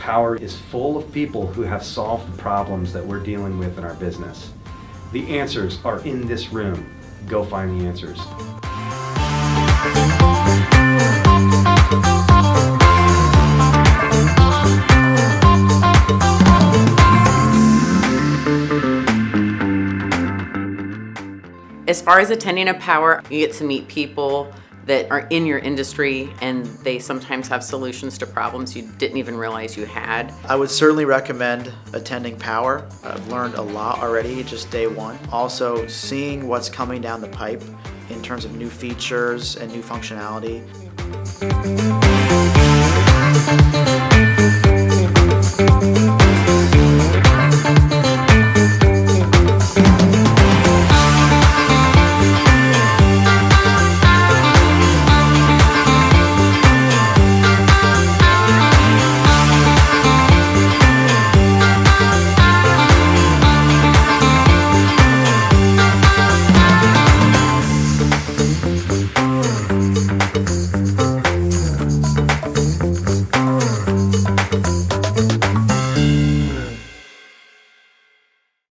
Power is full of people who have solved the problems that we're dealing with in our business. The answers are in this room. Go find the answers. As far as attending a Power, you get to meet people that are in your industry, and they sometimes have solutions to problems you didn't even realize you had. I would certainly recommend attending Power. I've learned a lot already, just day one. Also, seeing what's coming down the pipe in terms of new features and new functionality.